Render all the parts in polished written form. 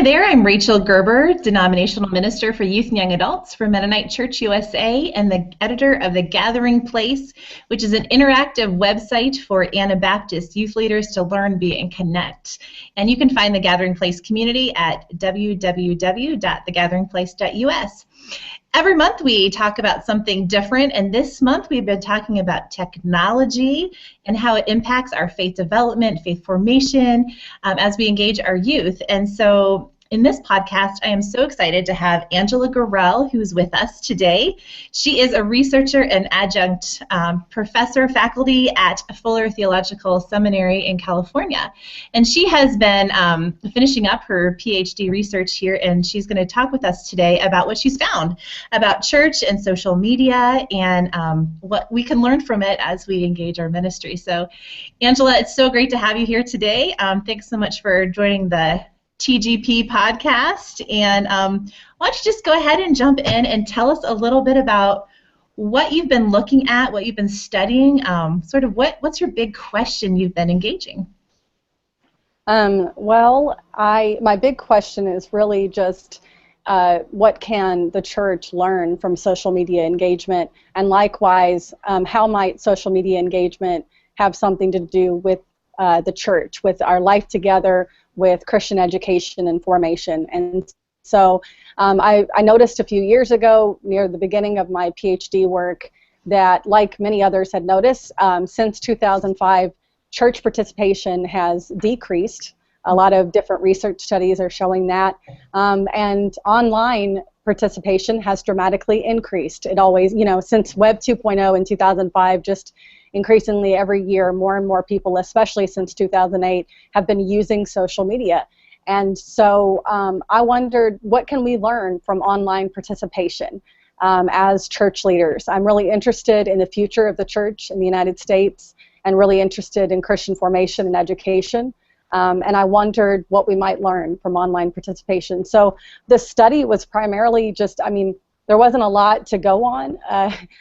there, I'm Rachel Gerber, Denominational Minister for Youth and Young Adults for Mennonite Church USA and the editor of The Gathering Place, which is an interactive website for Anabaptist youth leaders to learn, be, and connect. And you can find The Gathering Place community at www.thegatheringplace.us. Every month we talk about something different, and this month we've been talking about technology and how it impacts our faith development, faith formation, as we engage our youth. And so in this podcast, I am so excited to have Angela Gorrell, who's with us today. She is a researcher and adjunct professor faculty at Fuller Theological Seminary in California. And she has been finishing up her PhD research here, and she's going to talk with us today about what she's found about church and social media and what we can learn from it as we engage our ministry. So, Angela, it's so great to have you here today. Thanks so much for joining the tGP podcast, and why don't you just go ahead and jump in and tell us a little bit about what you've been looking at, what you've been studying, sort of what's your big question you've been engaging? Well, my big question is really just what can the church learn from social media engagement, and likewise, how might social media engagement have something to do with the church, with our life together, with Christian education and formation. And so I noticed a few years ago, near the beginning of my PhD work, that like many others had noticed, since 2005, church participation has decreased. A lot of different research studies are showing that. And online participation has dramatically increased. It always, since Web 2.0 in 2005, just increasingly every year, more and more people, especially since 2008, have been using social media. And so I wondered, what can we learn from online participation as church leaders? I'm really interested in the future of the church in the United States and really interested in Christian formation and education. And I wondered what we might learn from online participation. So the study was primarily just, there wasn't a lot to go on.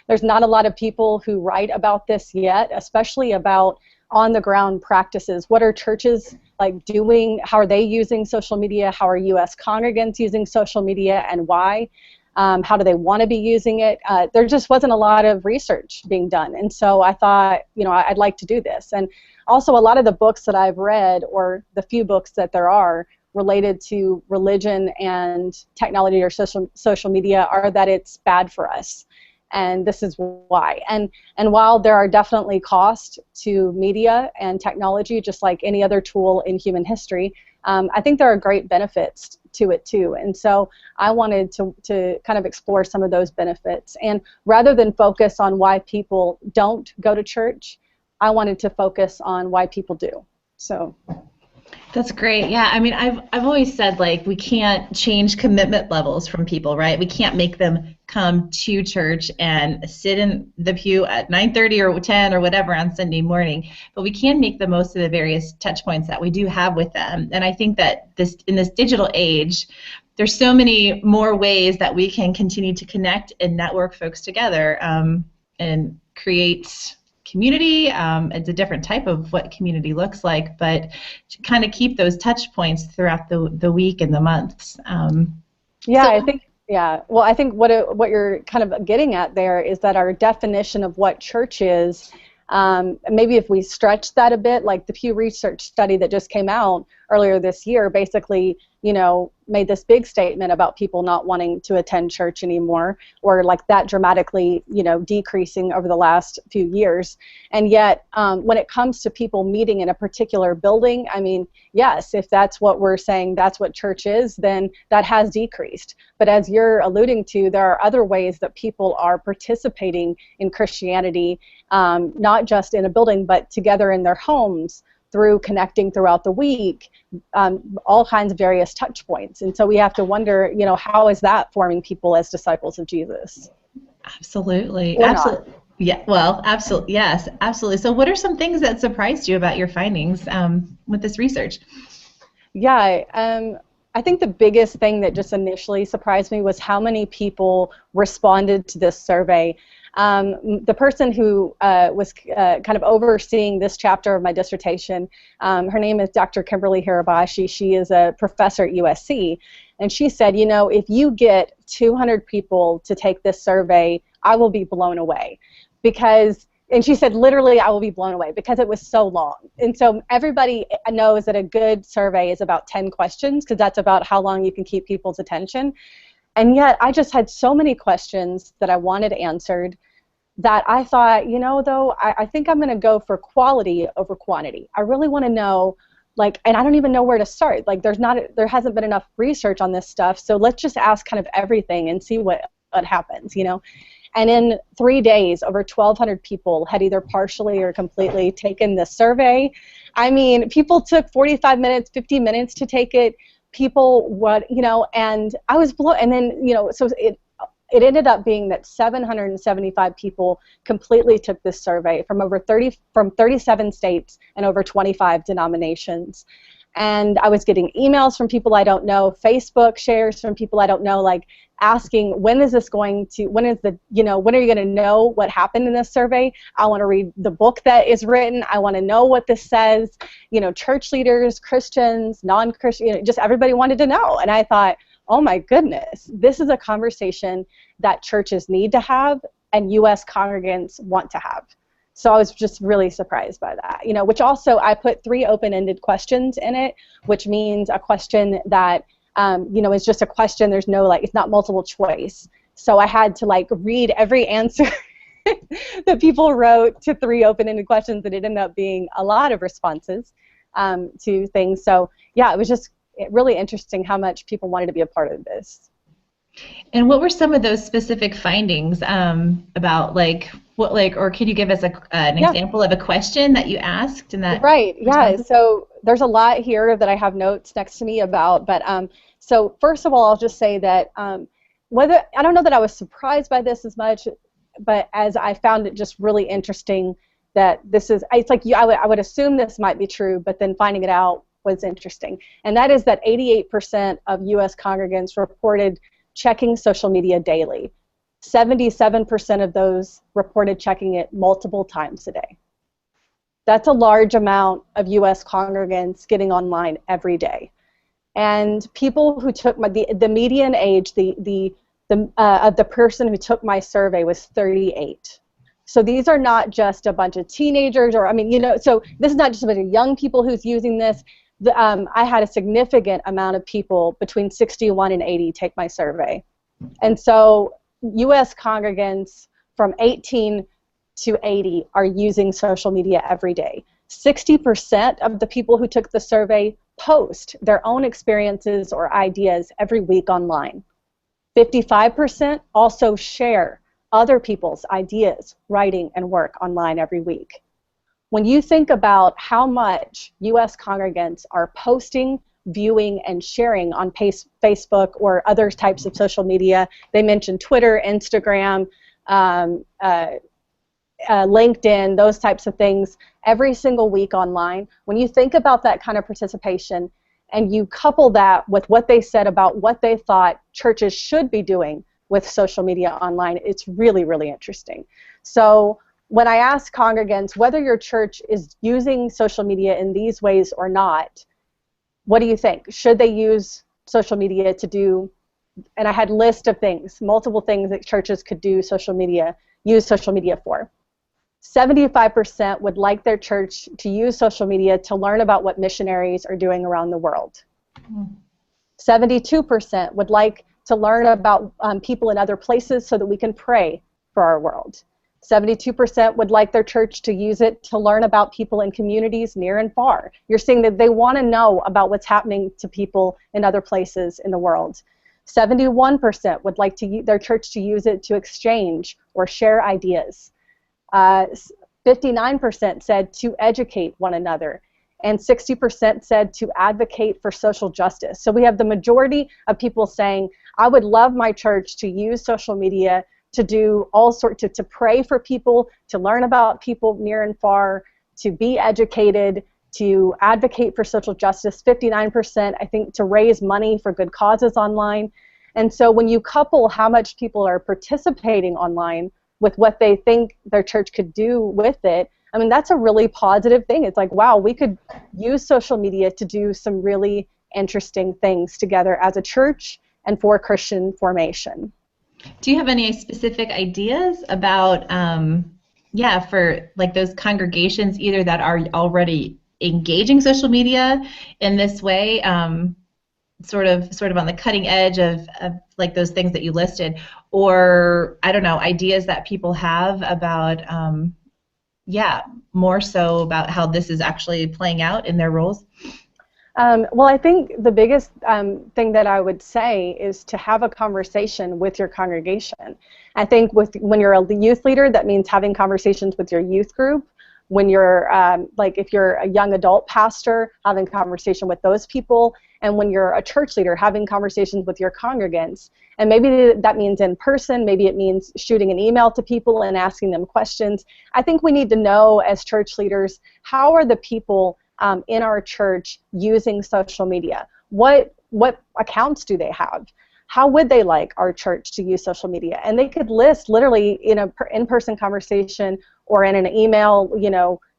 There's not a lot of people who write about this yet, especially about on-the-ground practices. What are churches doing? How are they using social media? How are U.S. congregants using social media, and why? How do they want to be using it? There just wasn't a lot of research being done. And so I thought, I'd like to do this. And also a lot of the books that I've read, or the few books that there are, related to religion and technology or social media, are that it's bad for us, and this is why. And while there are definitely costs to media and technology, just like any other tool in human history, I think there are great benefits to it too. And so I wanted to kind of explore some of those benefits. And rather than focus on why people don't go to church, I wanted to focus on why people do. So. That's great. Yeah, I've always said, we can't change commitment levels from people, right? We can't make them come to church and sit in the pew at 9:30 or 10 or whatever on Sunday morning, but we can make the most of the various touch points that we do have with them. And I think that in this digital age, there's so many more ways that we can continue to connect and network folks together and create community. It's a different type of what community looks like, but to kind of keep those touch points throughout the week and the months. I think what you're kind of getting at there is that our definition of what church is, maybe if we stretch that a bit, like the Pew Research study that just came out earlier this year, basically, made this big statement about people not wanting to attend church anymore, or that dramatically, decreasing over the last few years. And yet, when it comes to people meeting in a particular building, yes, if that's what we're saying, that's what church is, then that has decreased. But as you're alluding to, there are other ways that people are participating in Christianity, not just in a building, but together in their homes, through connecting throughout the week, all kinds of various touch points. And so we have to wonder, how is that forming people as disciples of Jesus? Absolutely. Absolutely. Yeah, well, absolutely. Yes, absolutely. So what are some things that surprised you about your findings with this research? Yeah, I think the biggest thing that just initially surprised me was how many people responded to this survey. The person who was kind of overseeing this chapter of my dissertation, her name is Dr. Kimberly Hirabashi. She is a professor at USC, and she said, you know, if you get 200 people to take this survey, I will be blown away. And she said, literally, I will be blown away because it was so long. And so everybody knows that a good survey is about 10 questions because that's about how long you can keep people's attention. And yet I just had so many questions that I wanted answered that I thought, you know, though, I think I'm going to go for quality over quantity. I really want to know, like, and I don't even know where to start. Like, there hasn't been enough research on this stuff, so let's just ask kind of everything and see what happens, you know. And in 3 days, over 1,200 people had either partially or completely taken this survey. I mean, people took 45 minutes, 50 minutes to take it. People, you know, and I was blown. And then, you know, so it ended up being that 775 people completely took this survey from 37 states and over 25 denominations. And I was getting emails from people I don't know, Facebook shares from people I don't know, like asking, when are you going to know what happened in this survey? I want to read the book that is written. I want to know what this says. You know, church leaders, Christians, non-Christian, you know, just everybody wanted to know. And I thought, oh my goodness, this is a conversation that churches need to have and U.S. congregants want to have. So I was just really surprised by that, you know, which also I put 3 open-ended questions in it, which means a question that, you know, is just a question. There's no, like, it's not multiple choice. So I had to, like, read every answer that people wrote to 3 open-ended questions, and it ended up being a lot of responses to things. So, yeah, it was just really interesting how much people wanted to be a part of this. And what were some of those specific findings about, like, or could you give us an example of a question that you asked? Right, yeah, so there's a lot here that I have notes next to me about, but so first of all, I'll just say that I don't know that I was surprised by this as much, but as I found it just really interesting that it's like I would assume this might be true, but then finding it out was interesting. And that is that 88% of U.S. congregants reported checking social media daily. 77% of those reported checking it multiple times a day. That's a large amount of U.S. congregants getting online every day. And people who took the median age of the person who took my survey was 38. So these are not just a bunch of teenagers, or, I mean, you know, so this is not just a bunch of young people who's using this. I had a significant amount of people between 61 and 80 take my survey. And so U.S. congregants from 18 to 80 are using social media every day. 60% of the people who took the survey post their own experiences or ideas every week online. 55% also share other people's ideas, writing, and work online every week. When you think about how much U.S. congregants are posting, viewing, and sharing on Facebook or other types of social media, they mentioned Twitter, Instagram, LinkedIn, those types of things, every single week online. When you think about that kind of participation and you couple that with what they said about what they thought churches should be doing with social media online, it's really, really interesting. So when I ask congregants whether your church is using social media in these ways or not, what do you think? Should they use social media to do, and I had a list of things, multiple things that churches could use social media for. 75% would like their church to use social media to learn about what missionaries are doing around the world. 72% would like to learn about people in other places so that we can pray for our world. 72% would like their church to use it to learn about people in communities near and far. You're seeing that they want to know about what's happening to people in other places in the world. 71% would like their church to use it to exchange or share ideas. 59% said to educate one another. And 60% said to advocate for social justice. So we have the majority of people saying, I would love my church to use social media to do all sorts to pray for people, to learn about people near and far, to be educated, to advocate for social justice. 59%, I think, to raise money for good causes online. And so when you couple how much people are participating online with what they think their church could do with it, I mean, that's a really positive thing. It's like, wow, we could use social media to do some really interesting things together as a church and for Christian formation. Do you have any specific ideas about, yeah, for like those congregations either that are already engaging social media in this way, sort of on the cutting edge of like those things that you listed, or I don't know, ideas that people have about, yeah, more so about how this is actually playing out in their roles? Well, I think the biggest thing that I would say is to have a conversation with your congregation. I think when you're a youth leader, that means having conversations with your youth group. When you're, like if you're a young adult pastor, having conversation with those people. And when you're a church leader, having conversations with your congregants. And maybe that means in person, maybe it means shooting an email to people and asking them questions. I think we need to know as church leaders, how are the people in our church using social media? What accounts do they have? How would they like our church to use social media? And they could list literally in an in-person conversation or in an email,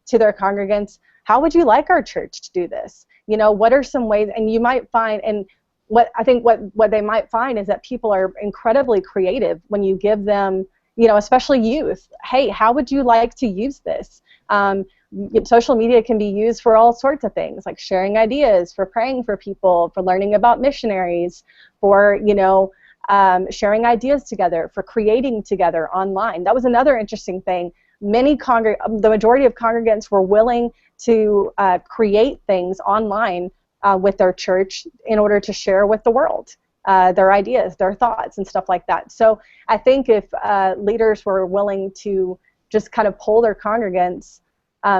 to their congregants, how would you like our church to do this? What are some ways? And you might find, and what they might find is that people are incredibly creative when you give them, especially youth. Hey, how would you like to use this? Social media can be used for all sorts of things, like sharing ideas, for praying for people, for learning about missionaries, for sharing ideas together, for creating together online. That was another interesting thing. The majority of congregants were willing to create things online with their church in order to share with the world their ideas, their thoughts, and stuff like that. So I think if leaders were willing to just kind of poll their congregants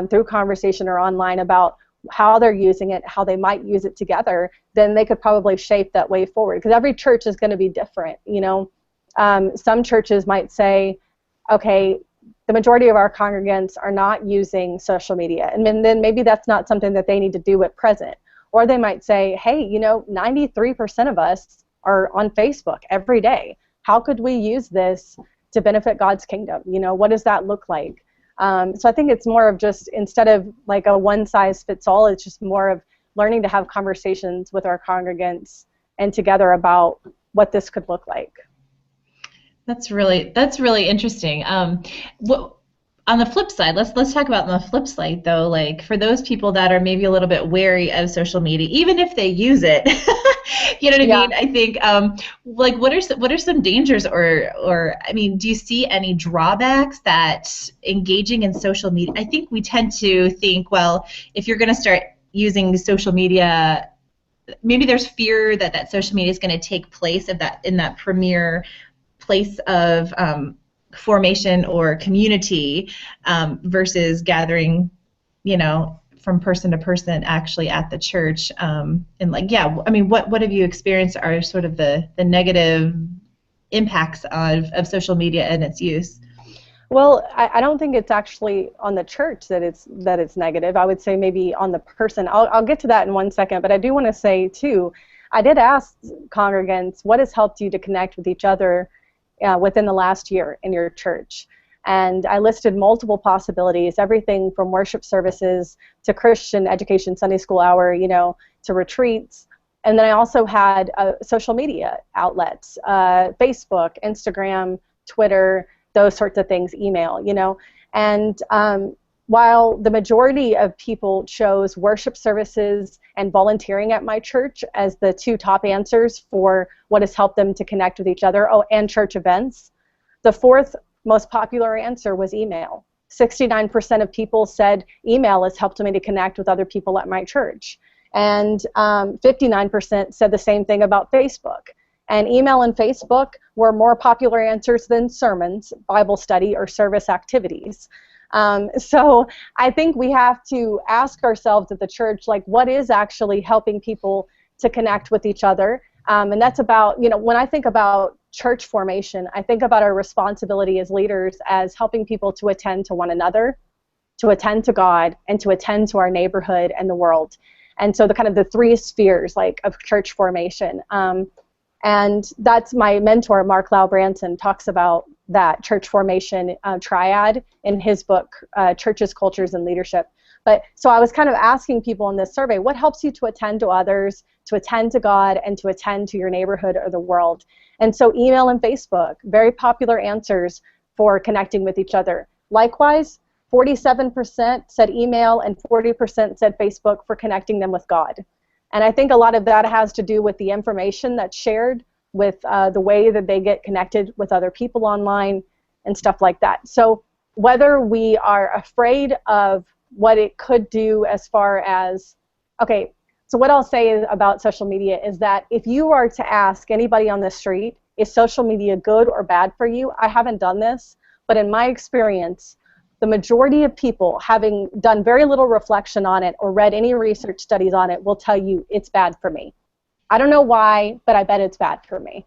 through conversation or online about how they're using it, how they might use it together, then they could probably shape that way forward. Because every church is going to be different. Some churches might say, okay, the majority of our congregants are not using social media, and then maybe that's not something that they need to do at present. Or they might say, hey, 93% of us are on Facebook every day. How could we use this to benefit God's kingdom? What does that look like? So I think it's more of just, instead of like a one-size-fits-all, it's just more of learning to have conversations with our congregants and together about what this could look like. That's really interesting. On the flip side, let's talk about on the flip side though, like for those people that are maybe a little bit wary of social media, even if they use it, you know what I mean? I think like what are some dangers or I mean, do you see any drawbacks that engaging in social media? I think we tend to think, well, if you're going to start using social media, maybe there's fear that social media is going to take place in that premier place of formation or community versus gathering, from person to person actually at the church. And like, yeah, I mean, what have you experienced are sort of the negative impacts of social media and its use? Well, I don't think it's actually on the church that it's negative. I would say maybe on the person. I'll get to that in one second, but I do want to say too, I did ask congregants, what has helped you to connect with each other within the last year in your church? And I listed multiple possibilities, everything from worship services to Christian education Sunday school hour, to retreats. And then I also had social media outlets, Facebook, Instagram, Twitter, those sorts of things, email, And while the majority of people chose worship services and volunteering at my church as the two top answers for what has helped them to connect with each other, and church events, the fourth most popular answer was email. 69% of people said email has helped me to connect with other people at my church. And 59% said the same thing about Facebook. And email and Facebook were more popular answers than sermons, Bible study, or service activities. So I think we have to ask ourselves at the church, like, what is actually helping people to connect with each other? And that's about, when I think about church formation, I think about our responsibility as leaders as helping people to attend to one another, to attend to God, and to attend to our neighborhood and the world. And so the three spheres of church formation. And that's my mentor, Mark Lau Branson, talks about that church formation triad in his book, Churches, Cultures, and Leadership. But so I was kind of asking people in this survey, what helps you to attend to others, to attend to God, and to attend to your neighborhood or the world? And so email and Facebook, very popular answers for connecting with each other. Likewise, 47% said email and 40% said Facebook for connecting them with God. And I think a lot of that has to do with the information that's shared, with the way that they get connected with other people online and stuff like that. So whether we are afraid of what it could do as far as, okay, so what I'll say about social media is that if you are to ask anybody on the street, is social media good or bad for you? I haven't done this, but in my experience, the majority of people, having done very little reflection on it or read any research studies on it, will tell you it's bad for me. I don't know why, but I bet it's bad for me.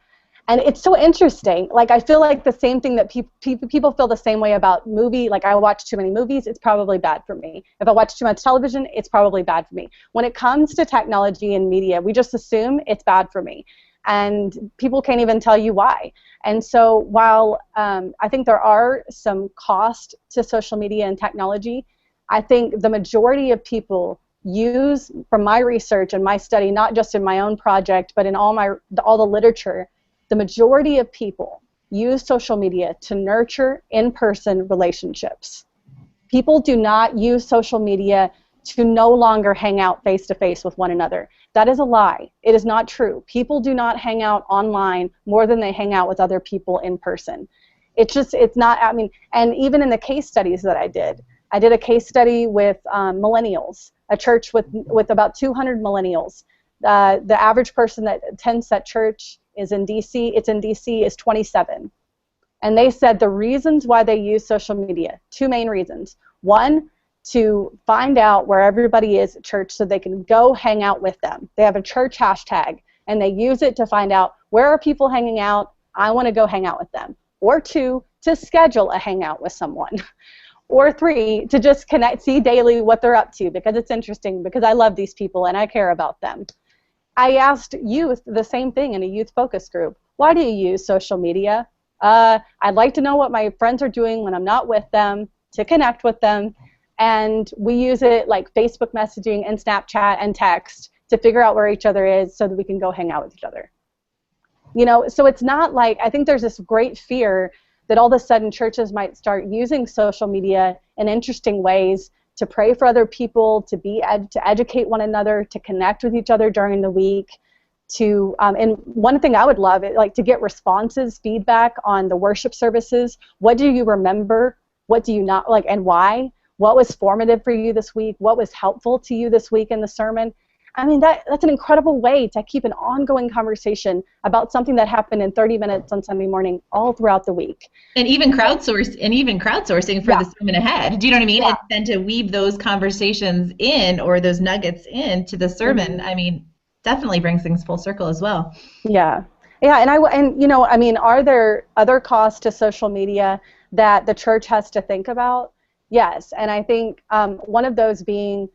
And it's so interesting. Like, I feel like the same thing that people feel the same way about movie. Like, I watch too many movies, it's probably bad for me. If I watch too much television, it's probably bad for me. When it comes to technology and media, we just assume it's bad for me. And people can't even tell you why. And so while I think there are some cost to social media and technology, I think the majority of people use, from my research and my study, not just in my own project, but in all the literature, the majority of people use social media to nurture in-person relationships. People do not use social media to no longer hang out face-to-face with one another. That is a lie. It is not true. People do not hang out online more than they hang out with other people in person. It's not, I mean, and even in the case studies that I did a case study with millennials, a church with about 200 millennials. The average person that attends that church is in DC. It's in DC, is 27. And they said the reasons why they use social media, two main reasons. One, to find out where everybody is at church so they can go hang out with them. They have a church hashtag, and they use it to find out where are people hanging out. I want to go hang out with them. Or two, to schedule a hangout with someone. Or three, to just see daily what they're up to, because it's interesting, because I love these people and I care about them. I asked youth the same thing in a youth focus group. Why do you use social media? I'd like to know what my friends are doing when I'm not with them, to connect with them. And we use it like Facebook messaging and Snapchat and text to figure out where each other is so that we can go hang out with each other. You know, so it's not like, I think there's this great fear that all of a sudden churches might start using social media in interesting ways to pray for other people, to educate one another, to connect with each other during the week, and one thing I would love is like to get responses, feedback on the worship services. What do you remember? What do you not like, and why? What was formative for you this week? What was helpful to you this week in the sermon? I mean, that's an incredible way to keep an ongoing conversation about something that happened in 30 minutes on Sunday morning all throughout the week. And even crowdsourcing for the sermon ahead. Do you know what I mean? Yeah. And then to weave those conversations in, or those nuggets into the sermon, Mm-hmm. I mean, definitely brings things full circle as well. Yeah. Yeah, and you know, I mean, are there other costs to social media that the church has to think about? Yes, and I think one of those being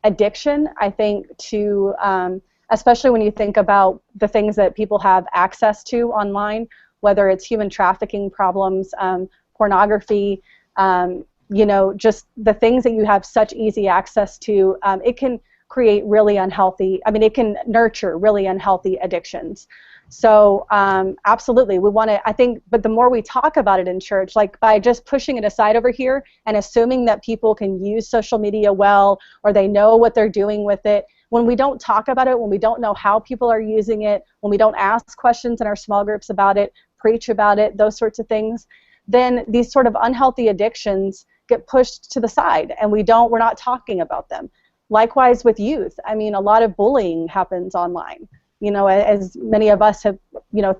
addiction. I think to, especially when you think about the things that people have access to online, whether it's human trafficking problems, pornography, you know, just the things that you have such easy access to, it can create really unhealthy, I mean, it can nurture really unhealthy addictions. So absolutely, we want to, I think, but the more we talk about it in church, like by just pushing it aside over here and assuming that people can use social media well, or they know what they're doing with it, when we don't talk about it, when we don't know how people are using it, when we don't ask questions in our small groups about it, preach about it, those sorts of things, then these sort of unhealthy addictions get pushed to the side, and we're not talking about them. Likewise with youth. I mean, a lot of bullying happens online, you know, as many of us have, you know,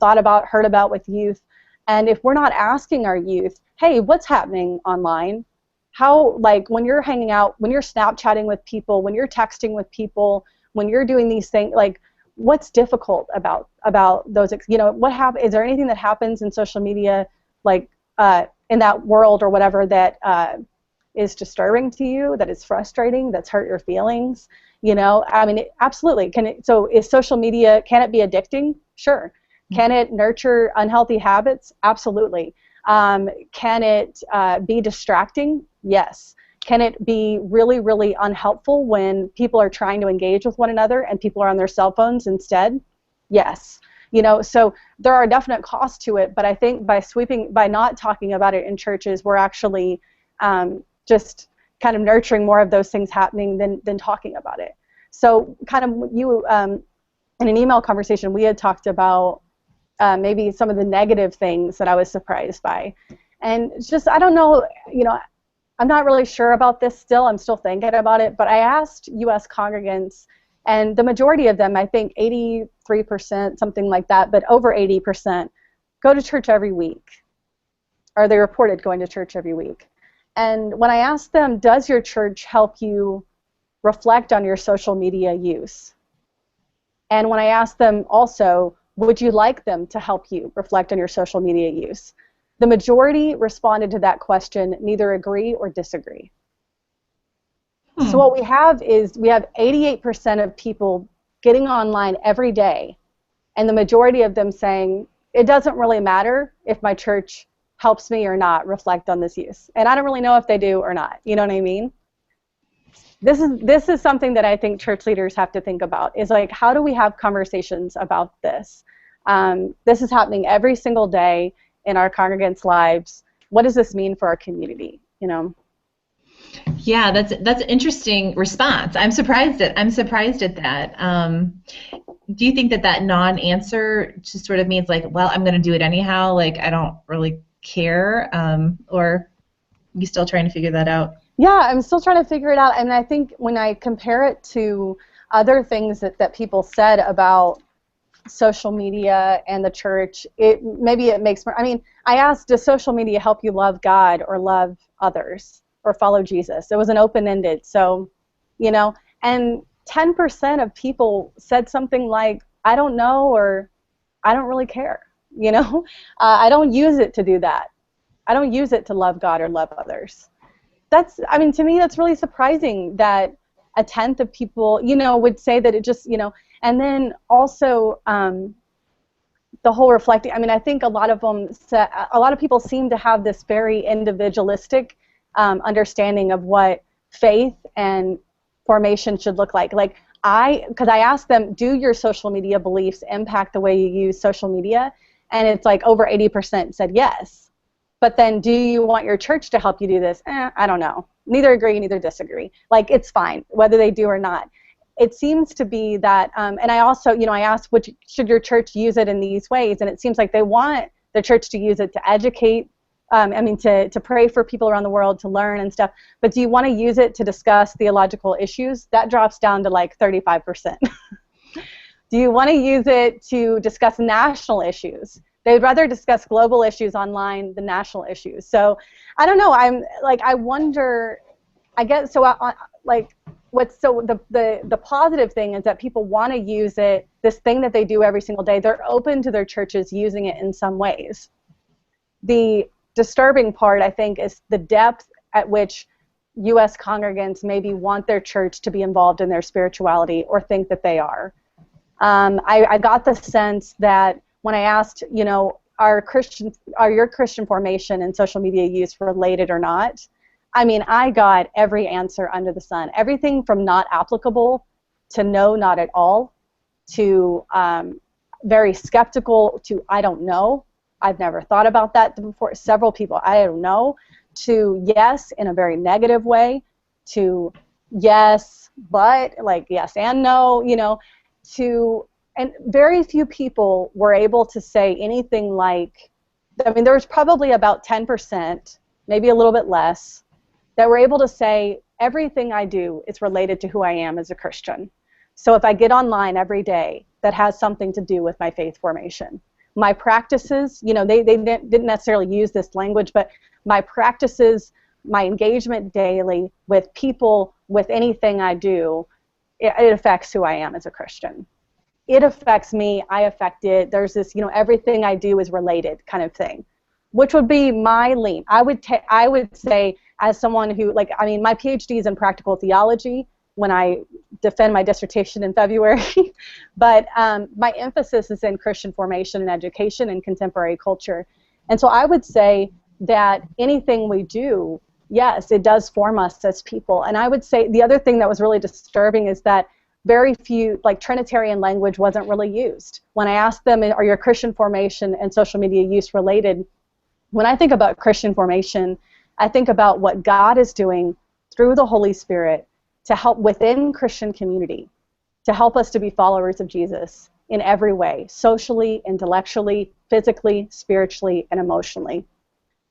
heard about with youth. And if we're not asking our youth, hey, what's happening online? How, like, when you're hanging out, when you're Snapchatting with people, when you're texting with people, when you're doing these things, like, what's difficult about those, you know, is there anything that happens in social media, like, in that world or whatever, that is disturbing to you, that is frustrating, that's hurt your feelings? You know, I mean, absolutely. So is social media, can it be addicting? Sure. Can it nurture unhealthy habits? Absolutely. Can it be distracting? Yes. Can it be really, really unhelpful when people are trying to engage with one another and people are on their cell phones instead? Yes. So there are definite costs to it, but I think by not talking about it in churches, we're actually just kind of nurturing more of those things happening than talking about it. So kind of in an email conversation, we had talked about maybe some of the negative things that I was surprised by. And it's just, I don't know, I'm not really sure about this still. I'm still thinking about it. But I asked U.S. congregants, and the majority of them, I think 83%, something like that, but over 80%, go to church every week. Or they reported going to church every week. And when I asked them, does your church help you reflect on your social media use? And when I asked them also, would you like them to help you reflect on your social media use? The majority responded to that question, neither agree or disagree. So what we have is we have 88% of people getting online every day, and the majority of them saying, it doesn't really matter if my church helps me or not reflect on this use. And I don't really know if they do or not. You know what I mean? This is something that I think church leaders have to think about, is like, how do we have conversations about this? This is happening every single day in our congregants' lives. What does this mean for our community? Yeah, that's an interesting response. I'm surprised at that. Do you think that non-answer just sort of means like, well, I'm going to do it anyhow, like I don't really care, or are you still trying to figure that out? Yeah, I'm still trying to figure it out, and I think when I compare it to other things that people said about social media and the church, maybe it makes more. I mean, I asked, does social media help you love God or love others or follow Jesus? It was an open-ended, so, and 10% of people said something like, I don't know, or I don't really care, I don't use it to do that. I don't use it to love God or love others. To me, that's really surprising that a tenth of people, would say that it just, and then also the whole reflecting. I think a lot of people seem to have this very individualistic understanding of what faith and formation should look like. Because I asked them, do your social media beliefs impact the way you use social media? And it's like over 80% said yes. But then, do you want your church to help you do this? I don't know. Neither agree, neither disagree. It's fine, whether they do or not. It seems to be that, and I also, I asked, should your church use it in these ways? And it seems like they want the church to use it to educate, to pray for people around the world, to learn and stuff. But do you want to use it to discuss theological issues? That drops down to like 35%. Do you want to use it to discuss national issues? They would rather discuss global issues online than national issues. So I don't know. I wonder. I guess so. The positive thing is that people want to use it. This thing that they do every single day. They're open to their churches using it in some ways. The disturbing part, I think, is the depth at which U.S. congregants maybe want their church to be involved in their spirituality or think that they are. I got the sense that when I asked, are your Christian formation and social media use related or not? I got every answer under the sun. Everything from not applicable to no, not at all, to very skeptical, to I don't know. I've never thought about that before. Several people, I don't know, to yes in a very negative way, to yes, but, yes and no, and very few people were able to say anything like, there was probably about 10%, maybe a little bit less, that were able to say, everything I do is related to who I am as a Christian. So if I get online every day, that has something to do with my faith formation. My practices, they didn't necessarily use this language, but my practices, my engagement daily with people, with anything I do, it affects who I am as a Christian. It affects me, I affect it. There's this, everything I do is related kind of thing, which would be my lean. I would say, as someone who, my PhD is in practical theology when I defend my dissertation in February, but my emphasis is in Christian formation and education and contemporary culture. And so I would say that anything we do, yes, it does form us as people. And I would say the other thing that was really disturbing is that very few, like Trinitarian language wasn't really used. When I asked them, are your Christian formation and social media use related? When I think about Christian formation, I think about what God is doing through the Holy Spirit to help within Christian community, to help us to be followers of Jesus in every way, socially, intellectually, physically, spiritually, and emotionally.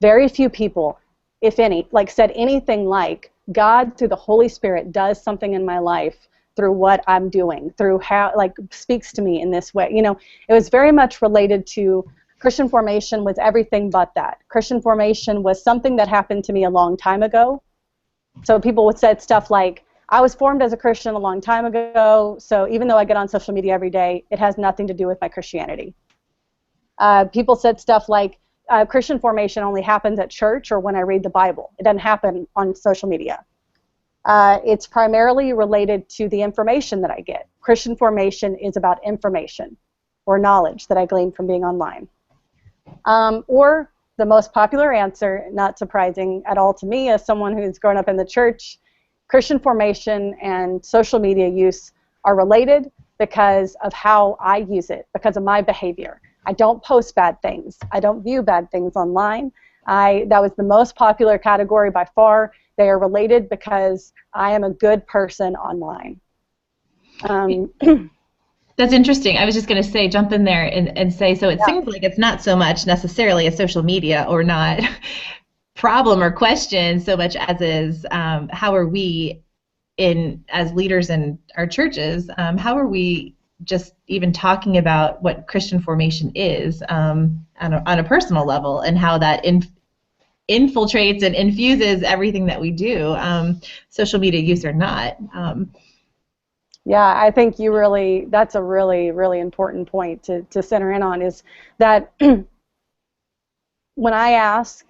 Very few people, if any, like said anything like, God through the Holy Spirit does something in my life through what I'm doing, through how, like, speaks to me in this way. You know, it was very much related to Christian formation was everything but that. Christian formation was something that happened to me a long time ago. So people would say stuff like, I was formed as a Christian a long time ago, so even though I get on social media every day, it has nothing to do with my Christianity. People said stuff like, Christian formation only happens at church or when I read the Bible. It doesn't happen on social media. It's primarily related to the information that I get. Christian formation is about information or knowledge that I glean from being online. Or the most popular answer, not surprising at all to me as someone who's grown up in the church, Christian formation and social media use are related because of how I use it, because of my behavior. I don't post bad things. I don't view bad things online. That was the most popular category by far. They are related because I am a good person online. That's interesting. I was just going to say, jump in there and say, so it seems like it's not so much necessarily a social media or not problem or question so much as is how are we as leaders in our churches, how are we just even talking about what Christian formation is on a personal level and how that infiltrates and infuses everything that we do, social media use or not. Yeah, I think that's a really, really important point to center in on, is that when I ask,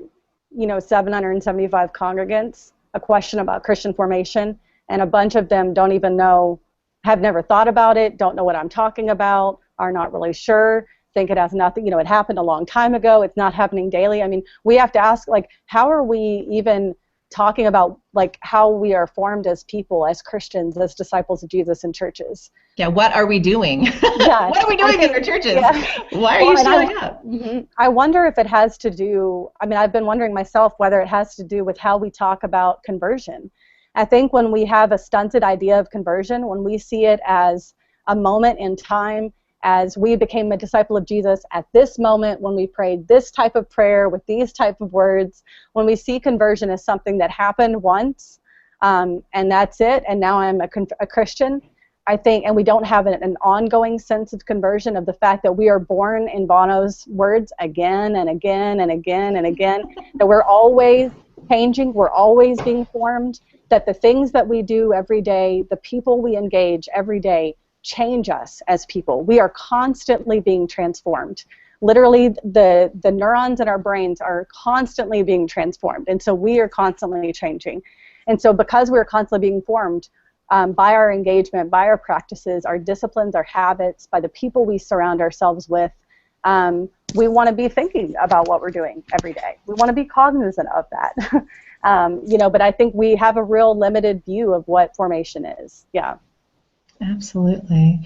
775 congregants a question about Christian formation, and a bunch of them don't even know, have never thought about it, don't know what I'm talking about, are not really sure, think it has nothing, it happened a long time ago, it's not happening daily. I mean, we have to ask, how are we even talking about, how we are formed as people, as Christians, as disciples of Jesus in churches? Yeah, what are we doing? Yeah, what are we doing in our churches? Yeah. Why are you showing up? I wonder if it has to do, I've been wondering myself whether it has to do with how we talk about conversion. I think when we have a stunted idea of conversion, when we see it as a moment in time, as we became a disciple of Jesus at this moment, when we prayed this type of prayer with these type of words, when we see conversion as something that happened once, and that's it, and now I'm a Christian, I think, and we don't have an ongoing sense of conversion, of the fact that we are born, in Bono's words, again and again and again and again, that we're always changing, we're always being formed, that the things that we do every day, the people we engage every day, change us as people. We are constantly being transformed. Literally, the neurons in our brains are constantly being transformed, and so we are constantly changing. And so because we're constantly being formed by our engagement, by our practices, our disciplines, our habits, by the people we surround ourselves with, we want to be thinking about what we're doing every day. We want to be cognizant of that. But I think we have a real limited view of what formation is. Yeah. Absolutely.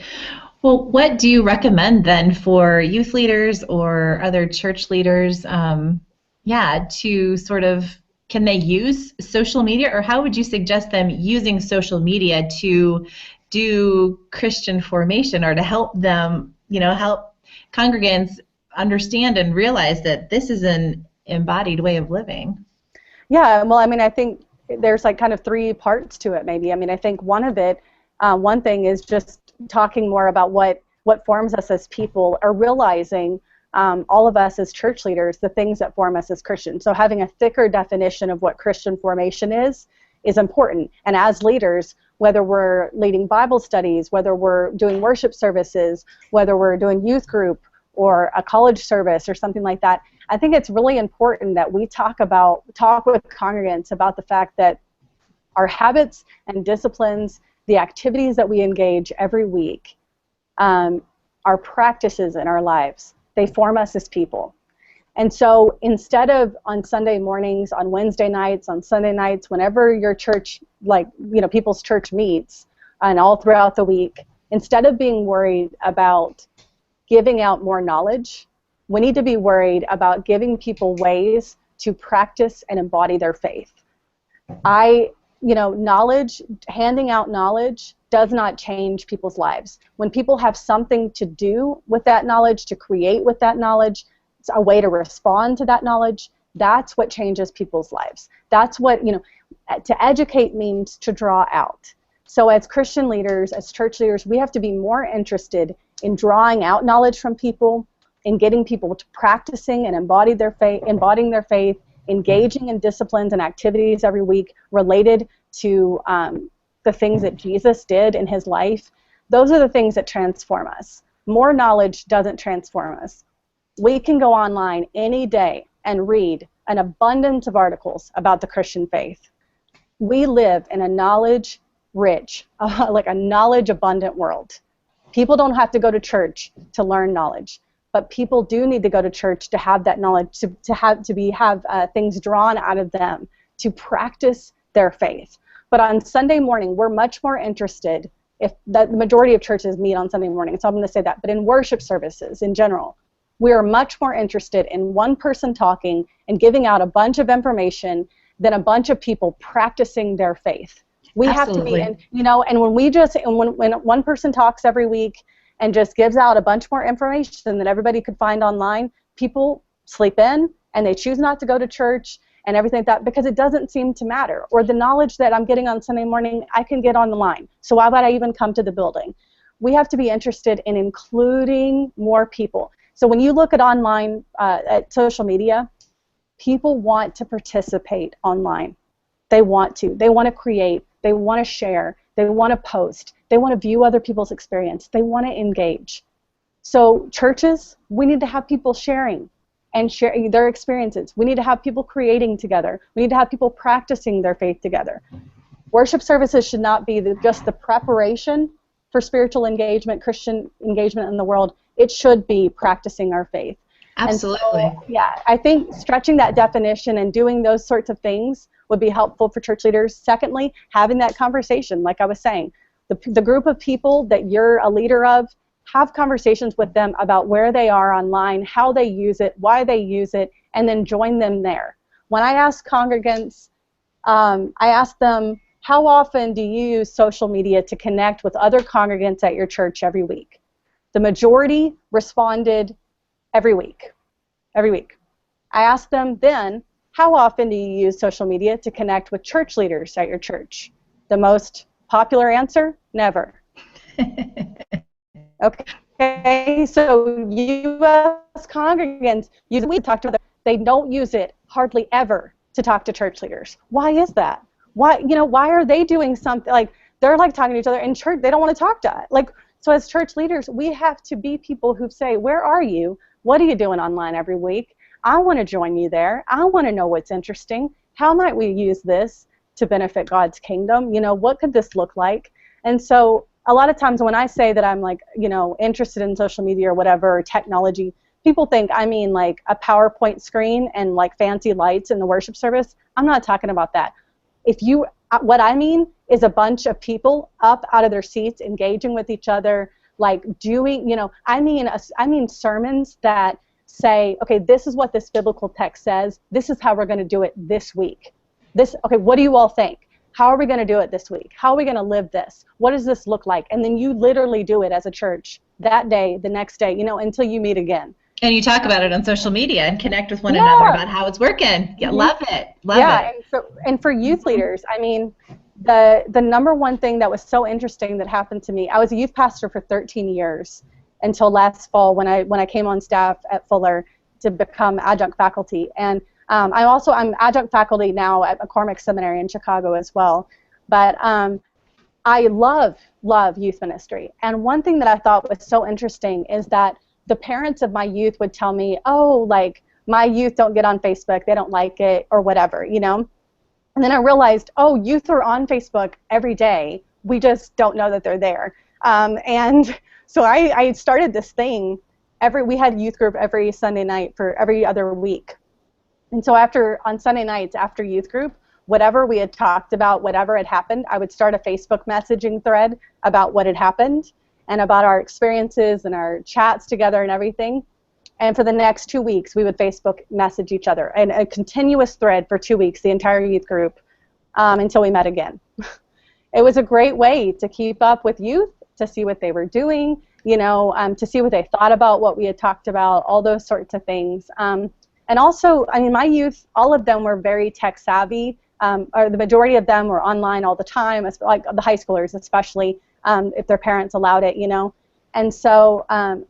Well, what do you recommend then for youth leaders or other church leaders, to sort of, can they use social media, or how would you suggest them using social media to do Christian formation, or to help them, help congregants understand and realize that this is an embodied way of living? Yeah, well, I think there's kind of three parts to it, maybe. I think one thing is just talking more about what forms us as people, or realizing all of us as church leaders, the things that form us as Christians. So having a thicker definition of what Christian formation is important. And as leaders, whether we're leading Bible studies, whether we're doing worship services, whether we're doing youth group or a college service or something like that, I think it's really important that we talk with congregants about the fact that our habits and disciplines, the activities that we engage every week, our practices in our lives, they form us as people. And so instead of on Sunday mornings, on Wednesday nights, on Sunday nights, whenever your church, like, people's church meets, and all throughout the week, instead of being worried about giving out more knowledge, we need to be worried about giving people ways to practice and embody their faith. Knowledge, handing out knowledge does not change people's lives. When people have something to do with that knowledge, to create with that knowledge, it's a way to respond to that knowledge, that's what changes people's lives. That's what, to educate means to draw out. So as Christian leaders, as church leaders, we have to be more interested in drawing out knowledge from people, in getting people to practicing and embodying their faith, engaging in disciplines and activities every week related to the things that Jesus did in his life. Those are the things that transform us. More knowledge doesn't transform us. We can go online any day and read an abundance of articles about the Christian faith. We live in a knowledge-rich, like a knowledge-abundant world. People don't have to go to church to learn knowledge, but people do need to go to church to have that knowledge, to have things drawn out of them, to practice their faith. But on Sunday morning, we're much more interested, if the majority of churches meet on Sunday morning, so I'm going to say that, but in worship services in general, we are much more interested in one person talking and giving out a bunch of information than a bunch of people practicing their faith. We Absolutely. have to be, and when one person talks every week and just gives out a bunch more information that everybody could find online, people sleep in and they choose not to go to church and everything like that because it doesn't seem to matter. Or the knowledge that I'm getting on Sunday morning, I can get on the line. So why would I even come to the building? We have to be interested in including more people. So when you look at online, at social media, people want to participate online. They want to. They want to create. They want to share. They want to post. They want to view other people's experience. They want to engage. So churches, we need to have people sharing and sharing their experiences. We need to have people creating together. We need to have people practicing their faith together. Worship services should not be just the preparation for spiritual engagement, Christian engagement in the world. It should be practicing our faith. Absolutely. And so, yeah, I think stretching that definition and doing those sorts of things would be helpful for church leaders. Secondly, having that conversation, like I was saying. The group of people that you're a leader of, have conversations with them about where they are online, how they use it, why they use it, and then join them there. When I ask congregants, I ask them, how often do you use social media to connect with other congregants at your church every week? The majority responded every week. Every week. I asked them then, how often do you use social media to connect with church leaders at your church? The most popular answer, never. Okay, so U.S. congregants, we talk to them, they don't use it hardly ever to talk to church leaders. Why is that? Why are they doing something, like, they're like talking to each other in church, they don't want to talk to us. Like, so as church leaders, we have to be people who say, where are you? What are you doing online every week? I want to join you there. I want to know what's interesting. How might we use this to benefit God's kingdom? What could this look like? And so a lot of times when I say that I'm like, interested in social media or whatever, or technology, people think I mean like a PowerPoint screen and like fancy lights in the worship service. I'm not talking about that. What I mean is a bunch of people up out of their seats, engaging with each other, like doing, I mean sermons that say, okay, this is what this biblical text says. This is how we're going to do it this week. Okay, what do you all think? How are we going to do it this week? How are we going to live this? What does this look like? And then you literally do it as a church that day, the next day, until you meet again. And you talk about it on social media and connect with one another about how it's working. Yeah, love it. Love it. And for youth leaders, I mean, the number one thing that was so interesting that happened to me, I was a youth pastor for 13 years until last fall when I came on staff at Fuller to become adjunct faculty. And I'm adjunct faculty now at McCormick Seminary in Chicago as well. But I love youth ministry. And one thing that I thought was so interesting is that the parents of my youth would tell me, oh, like, my youth don't get on Facebook, they don't like it, or whatever, And then I realized, oh, youth are on Facebook every day. We just don't know that they're there. And so I started this thing we had youth group every Sunday night for every other week. And so on Sunday nights after youth group, whatever we had talked about, whatever had happened, I would start a Facebook messaging thread about what had happened and about our experiences and our chats together and everything. And for the next 2 weeks, we would Facebook message each other, and a continuous thread for 2 weeks, the entire youth group, until we met again. It was a great way to keep up with youth, to see what they were doing, to see what they thought about what we had talked about, all those sorts of things. And also, I mean, my youth, all of them were very tech savvy, or the majority of them were online all the time, like the high schoolers especially, if their parents allowed it, And so, and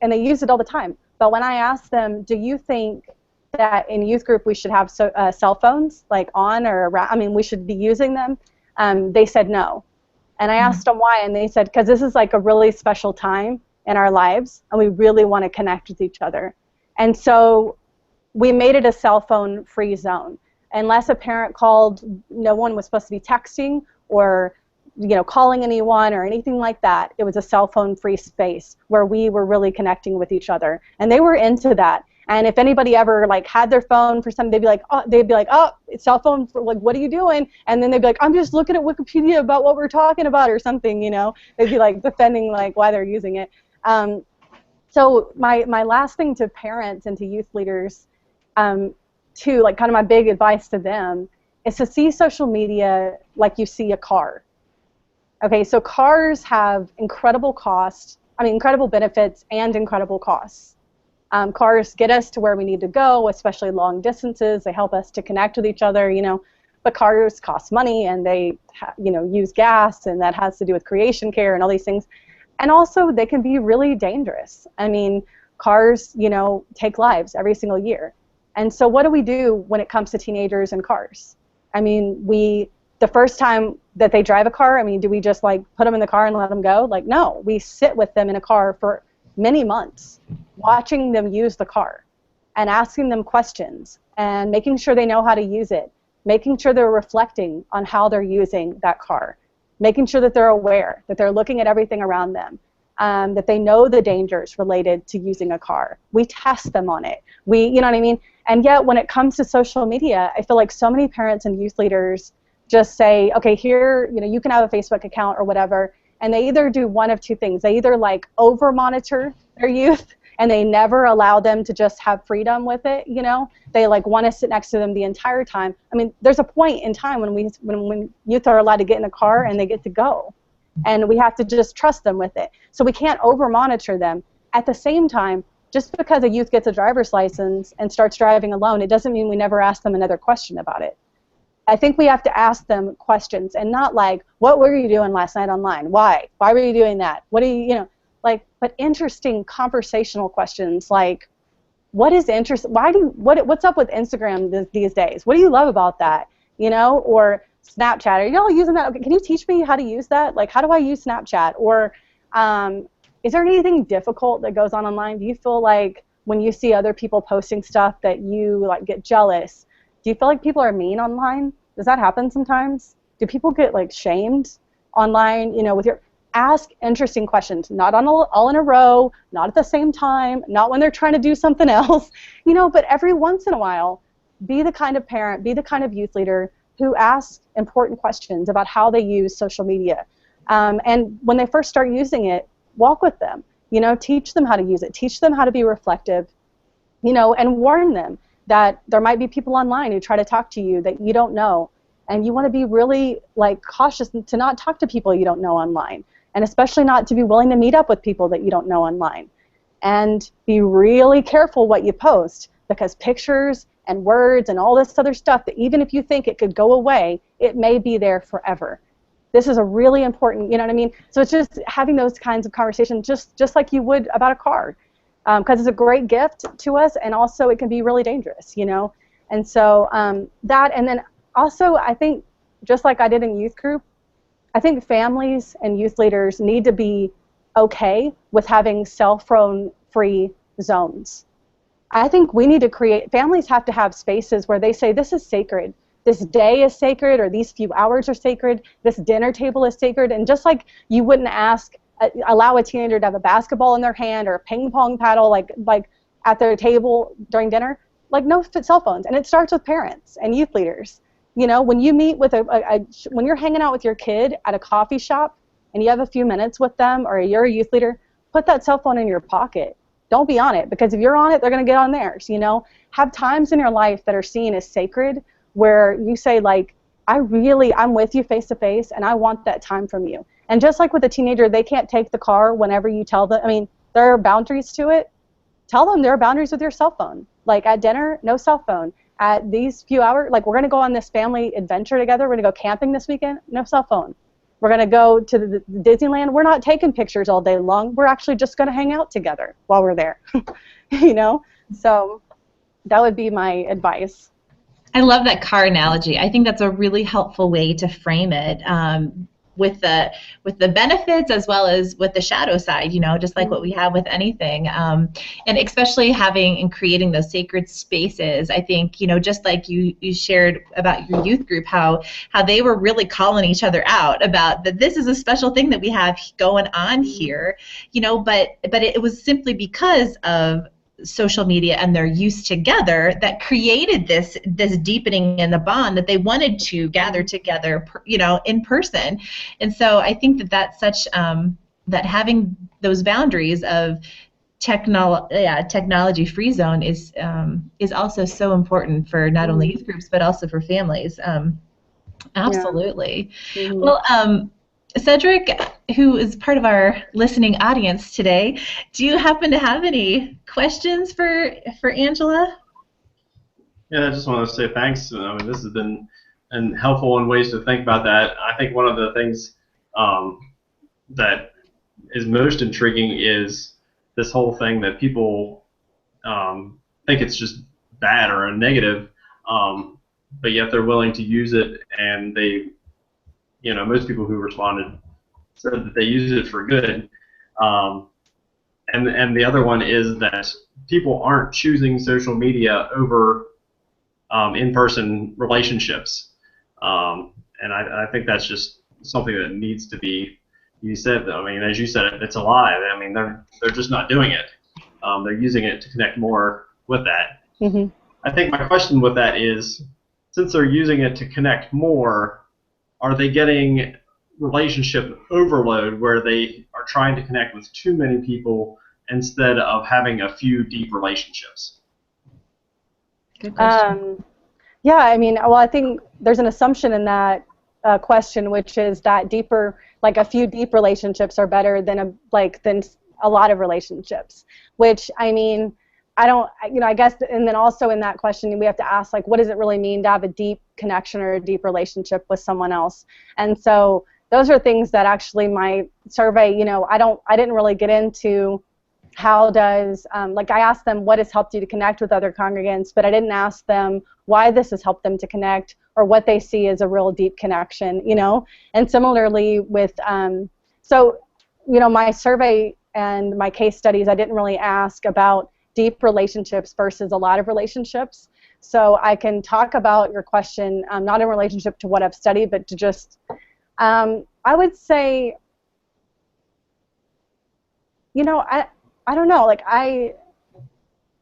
they used it all the time. But when I asked them, do you think that in youth group we should have cell phones, like on or around, I mean, we should be using them? They said no. And I asked them why, and they said, because this is like a really special time in our lives, and we really want to connect with each other. And so we made it a cell phone free zone. Unless a parent called, no one was supposed to be texting or calling anyone or anything like that. It was a cell phone free space where we were really connecting with each other. And they were into that. And if anybody ever had their phone for something, they'd be like, oh, it's cell phone, what are you doing? And then they'd be like, I'm just looking at Wikipedia about what we're talking about or something, They'd be defending why they're using it. So my last thing to parents and to youth leaders, too, kind of my big advice to them, is to see social media like you see a car. Okay, so cars have incredible benefits and incredible costs. Cars get us to where we need to go, especially long distances. They help us to connect with each other, But cars cost money, and they, use gas, and that has to do with creation care and all these things. And also, they can be really dangerous. I mean, cars, take lives every single year. And so, what do we do when it comes to teenagers and cars? I mean, the first time that they drive a car, I mean, do we just put them in the car and let them go? No, we sit with them in a car for many months, watching them use the car and asking them questions and making sure they know how to use it, making sure they're reflecting on how they're using that car, making sure that they're aware, that they're looking at everything around them, that they know the dangers related to using a car. We test them on it. You know what I mean? And yet, when it comes to social media, I feel like so many parents and youth leaders just say, okay, here, you can have a Facebook account or whatever, and they either do one of two things. They either over monitor their youth, and they never allow them to just have freedom with it, They want to sit next to them the entire time. I mean, there's a point in time when youth are allowed to get in a car and they get to go, and we have to just trust them with it. So we can't over monitor them. At the same time, just because a youth gets a driver's license and starts driving alone, it doesn't mean we never ask them another question about it. I think we have to ask them questions, and not what were you doing last night online? Why? Why were you doing that? What do you, but interesting conversational questions what is interest? What's up with Instagram these days? What do you love about that? Or Snapchat? Are y'all using that? Okay, can you teach me how to use that? How do I use Snapchat? Or is there anything difficult that goes on online? Do you feel when you see other people posting stuff that you get jealous? Do you feel like people are mean online? Does that happen sometimes? Do people get shamed online? With your ask interesting questions, not all in a row, not at the same time, not when they're trying to do something else, But every once in a while, be the kind of parent, be the kind of youth leader who asks important questions about how they use social media. And when they first start using it, walk with them. Teach them how to use it. Teach them how to be reflective. And warn them that there might be people online who try to talk to you that you don't know, and you want to be really cautious to not talk to people you don't know online, and especially not to be willing to meet up with people that you don't know online. And be really careful what you post, because pictures and words and all this other stuff that even if you think it could go away, it may be there forever. This is a really important, So it's just having those kinds of conversations, just like you would about a car. Because it's a great gift to us, and also it can be really dangerous, And so that, and then also I think, just like I did in youth group, I think families and youth leaders need to be okay with having cell phone free zones. I think we need to families have to have spaces where they say, this is sacred. This day is sacred, or these few hours are sacred. This dinner table is sacred. And just like you wouldn't ask allow a teenager to have a basketball in their hand or a ping pong paddle like at their table during dinner. Like, no cell phones. And it starts with parents and youth leaders. You know, when you meet with when you're hanging out with your kid at a coffee shop and you have a few minutes with them, or you're a youth leader, put that cell phone in your pocket. Don't be on it, because if you're on it, they're going to get on theirs, you know. Have times in your life that are seen as sacred where you say, like, I'm with you face to face, and I want that time from you. And just like with a teenager, they can't take the car whenever you tell them. I mean, there are boundaries to it. Tell them there are boundaries with your cell phone. Like at dinner, no cell phone. At these few hours, like we're going to go on this family adventure together. We're going to go camping this weekend, no cell phone. We're going to go to the Disneyland. We're not taking pictures all day long. We're actually just going to hang out together while we're there, you know? So that would be my advice. I love that car analogy. I think that's a really helpful way to frame it, with the benefits as well as with the shadow side, you know, just like what we have with anything. And especially having and creating those sacred spaces. I think, you know, just like you shared about your youth group, how they were really calling each other out about that this is a special thing that we have going on here, you know, but it was simply because of social media and their use together that created this deepening in the bond that they wanted to gather together, you know, in person. And so I think that's such that having those boundaries of technology free zone is also so important for not only youth groups but also for families. Absolutely. Yeah. Mm-hmm. Well, Cedric, who is part of our listening audience today, do you happen to have any questions for Angela? Yeah, I just want to say thanks. I mean, this has been helpful in ways to think about that. I think one of the things that is most intriguing is this whole thing that people think it's just bad or a negative, but yet they're willing to use it, and they, you know, most people who responded said that they use it for good. And the other one is that people aren't choosing social media over in-person relationships. And I think that's just something that needs to be, you said, I mean, as you said, it's a lie. I mean, they're just not doing it. They're using it to connect more with that. Mm-hmm. I think my question with that is, since they're using it to connect more, are they getting relationship overload where they are trying to connect with too many people instead of having a few deep relationships? Good question. Yeah, I mean, well, I think there's an assumption in that question, which is that deeper, like a few deep relationships are better than a lot of relationships. Which, I mean, I guess, and then also in that question we have to ask, like, what does it really mean to have a deep connection or a deep relationship with someone else? And so those are things that actually my survey, you know, I didn't really get into how does, like I asked them what has helped you to connect with other congregants, but I didn't ask them why this has helped them to connect or what they see as a real deep connection, you know. And similarly with, so, you know, my survey and my case studies, I didn't really ask about deep relationships versus a lot of relationships. So I can talk about your question, not in relationship to what I've studied, but to just, I would say, you know, I don't know, like I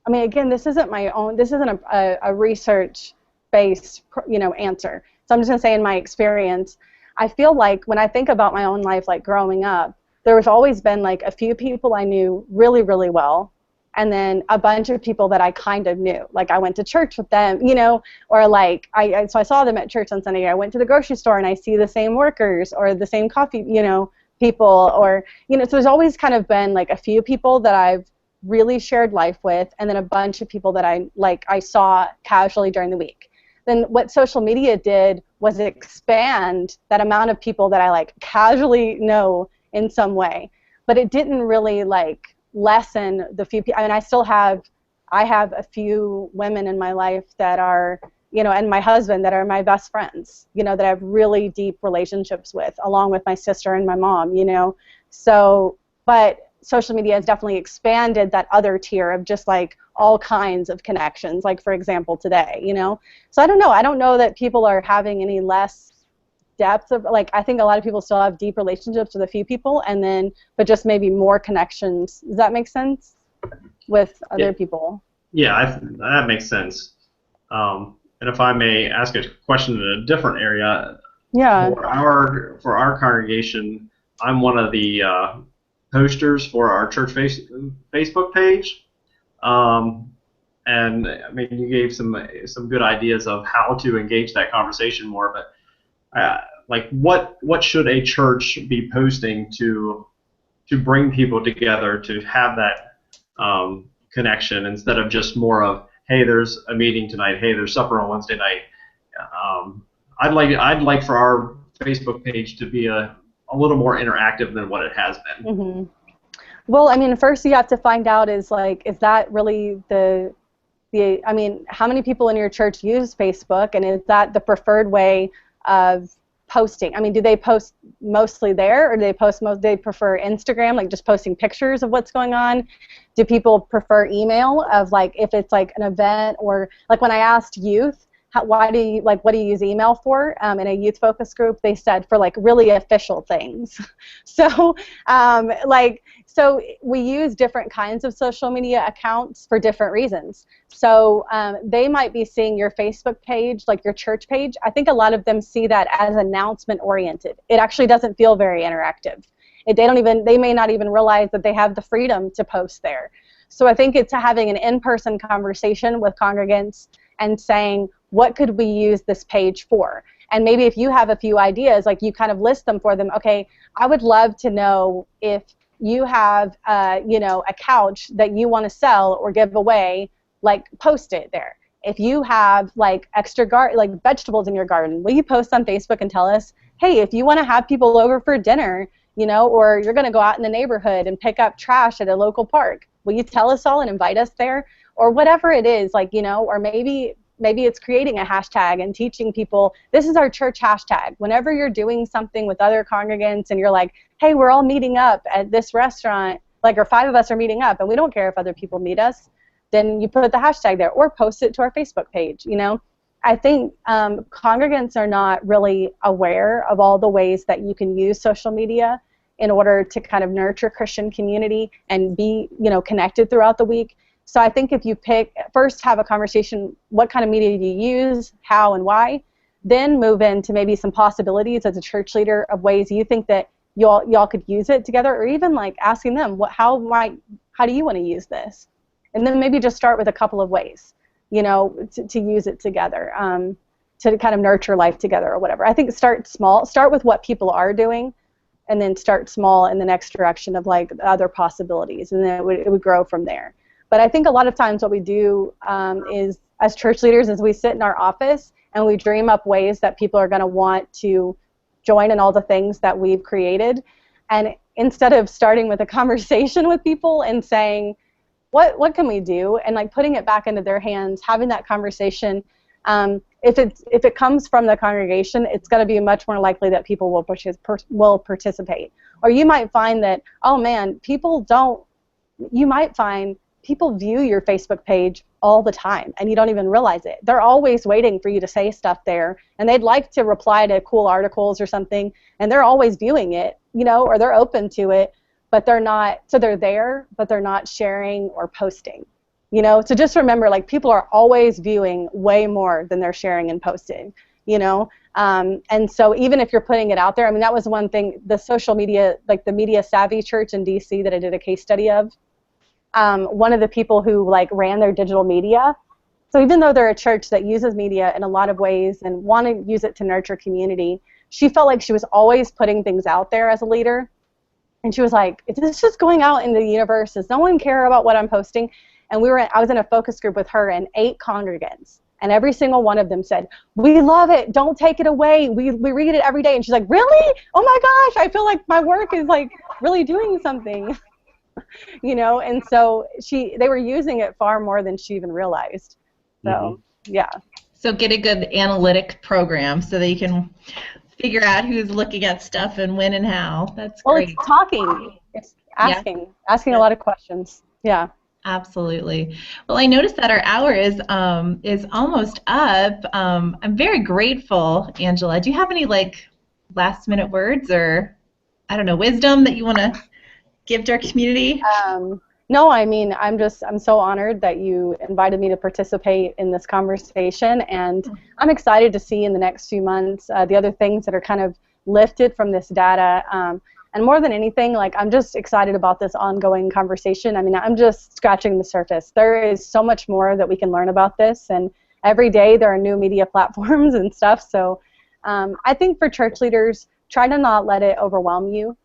mean, again, this isn't a research-based, you know, answer. So I'm just going to say in my experience, I feel like when I think about my own life, like growing up, there was always been like a few people I knew really, really well, and then a bunch of people that I kind of knew. Like I went to church with them, you know, or like so I saw them at church on Sunday. I went to the grocery store and I see the same workers or the same coffee, you know, people, or, you know, so there's always kind of been like a few people that I've really shared life with, and then a bunch of people that I saw casually during the week. Then what social media did was expand that amount of people that I like casually know in some way, but it didn't really like lessen the few people. I mean, I have a few women in my life that are, you know, and my husband that are my best friends, you know, that I have really deep relationships with, along with my sister and my mom, you know. So, but social media has definitely expanded that other tier of just like all kinds of connections, like for example today, you know. So I don't know that people are having any less depth of, like, I think a lot of people still have deep relationships with a few people, and then, but just maybe more connections. Does that make sense with other people? Yeah, that makes sense. And if I may ask a question in a different area, Yeah. for our congregation, I'm one of the posters for our church Facebook page. And I mean, you gave some good ideas of how to engage that conversation more. But like, what should a church be posting to bring people together to have that connection, instead of just more of, hey, there's a meeting tonight, hey, there's supper on Wednesday night. I'd like for our Facebook page to be a little more interactive than what it has been. Mm-hmm. Well, I mean, first you have to find out is that really I mean, how many people in your church use Facebook, and is that the preferred way of posting? I mean, do they post mostly there, or do they prefer Instagram, like just posting pictures of what's going on? Do people prefer email, of like if it's like an event, or like when I asked youth, what do you use email for in a youth focus group, they said for like really official things. So so we use different kinds of social media accounts for different reasons. So they might be seeing your Facebook page, like your church page. I think a lot of them see that as announcement oriented. It actually doesn't feel very interactive. They may not even realize that they have the freedom to post there. So I think it's having an in-person conversation with congregants and saying, what could we use this page for? And maybe if you have a few ideas, like you kind of list them for them. Okay, I would love to know if you have, a couch that you want to sell or give away, like post it there. If you have like extra vegetables in your garden, will you post on Facebook and tell us, hey, if you want to have people over for dinner, or you're going to go out in the neighborhood and pick up trash at a local park, will you tell us all and invite us there? Or whatever it is, or maybe it's creating a hashtag and teaching people, this is our church hashtag. Whenever you're doing something with other congregants and you're like, hey, we're all meeting up at this restaurant, or 5 of us are meeting up and we don't care if other people meet us, then you put the hashtag there or post it to our Facebook page. I think congregants are not really aware of all the ways that you can use social media in order to kind of nurture Christian community and be, connected throughout the week. So I think if you first have a conversation, what kind of media do you use, how and why, then move into maybe some possibilities as a church leader of ways you think that y'all could use it together, or even like asking them, how do you want to use this? And then maybe just start with a couple of ways, to use it together, to kind of nurture life together or whatever. I think start small, start with what people are doing, and then start small in the next direction of like other possibilities, and then it would grow from there. But I think a lot of times what we do is, as church leaders, is we sit in our office and we dream up ways that people are going to want to join in all the things that we've created. And instead of starting with a conversation with people and saying, what can we do? And like putting it back into their hands, having that conversation, if it comes from the congregation, it's going to be much more likely that people will participate. Or you might find that, oh man, you might find people view your Facebook page all the time and you don't even realize it. They're always waiting for you to say stuff there, and they'd like to reply to cool articles or something, and they're always viewing it, or they're open to it, but they're not, so they're there, but they're not sharing or posting, So just remember, like, people are always viewing way more than they're sharing and posting, and so even if you're putting it out there, I mean, that was one thing, the social media, like the Media Savvy Church in DC that I did a case study of, one of the people who like ran their digital media, so even though they're a church that uses media in a lot of ways and want to use it to nurture community, she felt like she was always putting things out there as a leader, and she was like, is this just going out in the universe? Does no one care about what I'm posting? And I was in a focus group with her and 8 congregants, and every single one of them said, we love it, don't take it away, we read it every day. And she's like, really? Oh my gosh, I feel like my work is like really doing something. And so they were using it far more than she even realized. So, yeah. So get a good analytic program so that you can figure out who's looking at stuff and when and how. That's great. Well, it's talking. It's asking a lot of questions. Yeah. Absolutely. Well, I noticed that our hour is almost up. I'm very grateful, Angela. Do you have any last minute words or, I don't know, wisdom that you want to give to our community? No, I mean, I'm so honored that you invited me to participate in this conversation, and I'm excited to see in the next few months the other things that are kind of lifted from this data. And more than anything, like, I'm just excited about this ongoing conversation. I mean, I'm just scratching the surface. There is so much more that we can learn about this, and every day there are new media platforms and stuff. So I think for church leaders, try to not let it overwhelm you.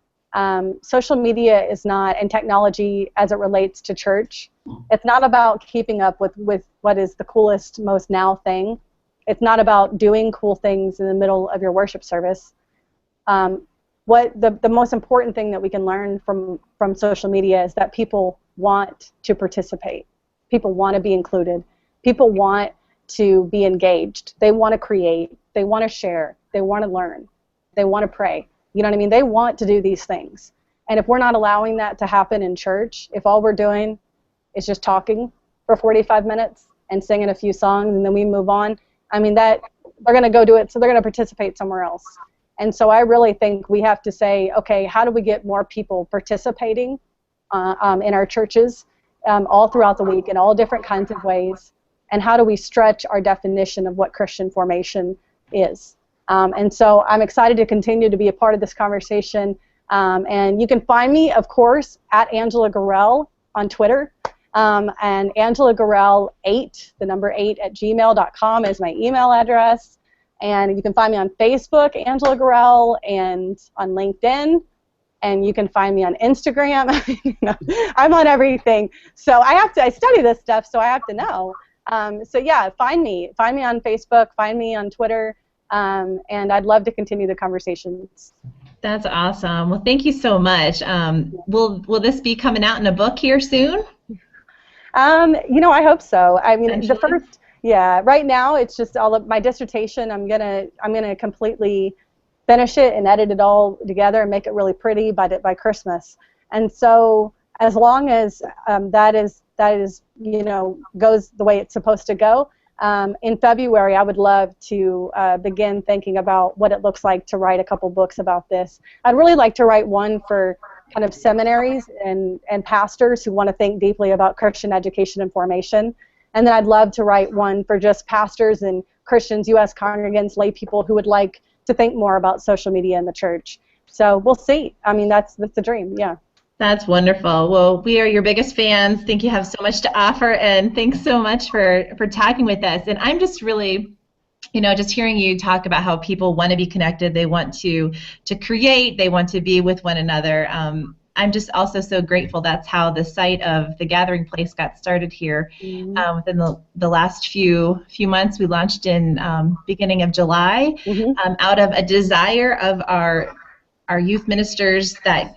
Social media is not, and technology as it relates to church, it's not about keeping up with what is the coolest, most now thing. It's not about doing cool things in the middle of your worship service. What the most important thing that we can learn from social media is that people want to participate. People want to be included. People want to be engaged. They want to create. They want to share. They want to learn. They want to pray. You know what I mean? They want to do these things. And if we're not allowing that to happen in church, if all we're doing is just talking for 45 minutes and singing a few songs and then we move on, I mean, that they're going to go do it, so they're going to participate somewhere else. And so I really think we have to say, okay, how do we get more people participating in our churches all throughout the week in all different kinds of ways? And how do we stretch our definition of what Christian formation is? And so I'm excited to continue to be a part of this conversation. And you can find me, of course, at Angela Gorrell on Twitter. And Angela Gorrell 8, the number 8 at gmail.com is my email address. And you can find me on Facebook, Angela Gorrell, and on LinkedIn. And you can find me on Instagram. I'm on everything. So I study this stuff, so I have to know. So yeah, find me on Facebook, find me on Twitter. And I'd love to continue the conversations. That's awesome. Well, thank you so much. Will this be coming out in a book here soon? I hope so. I mean, Eventually? right now it's just all of my dissertation. I'm gonna completely finish it and edit it all together and make it really pretty by Christmas. And so as long as that is goes the way it's supposed to go. In February, I would love to begin thinking about what it looks like to write a couple books about this. I'd really like to write one for kind of seminaries and pastors who want to think deeply about Christian education and formation. And then I'd love to write one for just pastors and Christians, U.S. congregants, lay people who would like to think more about social media in the church. So we'll see. I mean, that's the dream, yeah. That's wonderful. Well, we are your biggest fans. Think you have so much to offer, and thanks so much for talking with us. And I'm just really, just hearing you talk about how people want to be connected, they want to create, they want to be with one another. I'm just also so grateful that's how the site of the Gathering Place got started here. Within the last few months. We launched in beginning of July, out of a desire of our youth ministers that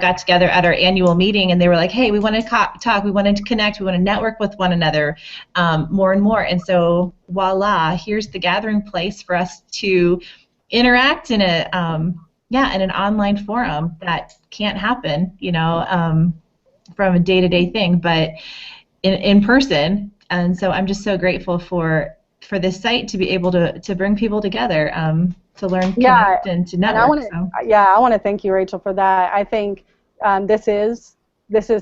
got together at our annual meeting, and they were like, hey, we want to talk, we want to connect, we want to network with one another more and more. And so voila, here's the Gathering Place for us to interact in in an online forum that can't happen, from a day-to-day thing, but in person. And so I'm just so grateful for this site to be able to bring people together, to learn, connect, and to network. I want to thank you, Rachel, for that. I think this is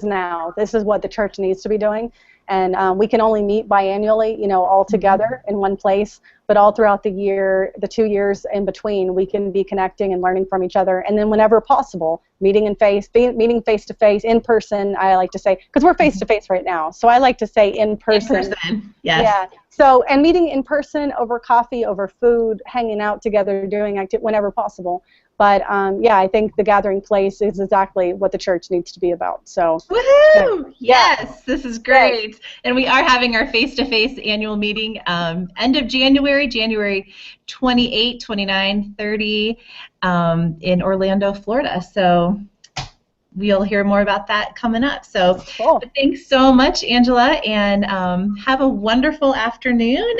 now. This is what the church needs to be doing. And we can only meet biannually, all together in one place. But all throughout the year, the 2 years in between, we can be connecting and learning from each other. And then whenever possible, meeting face to face, in person, I like to say, because we're face to face right now. So I like to say in person. In person, yes. Yeah. So, and meeting in person over coffee, over food, hanging out together, doing activity whenever possible. But I think the Gathering Place is exactly what the church needs to be about. So, woohoo! Yes, this is great. Yes. And we are having our face-to-face annual meeting end of January 28, 29, 30 in Orlando, Florida. So we'll hear more about that coming up. So cool. Thanks so much, Angela, and have a wonderful afternoon.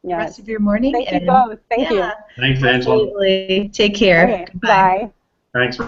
Yes. Rest of your morning. Thank you both. Thank you. Thanks, Angela. Absolutely. Take care. Okay. Bye. Thanks.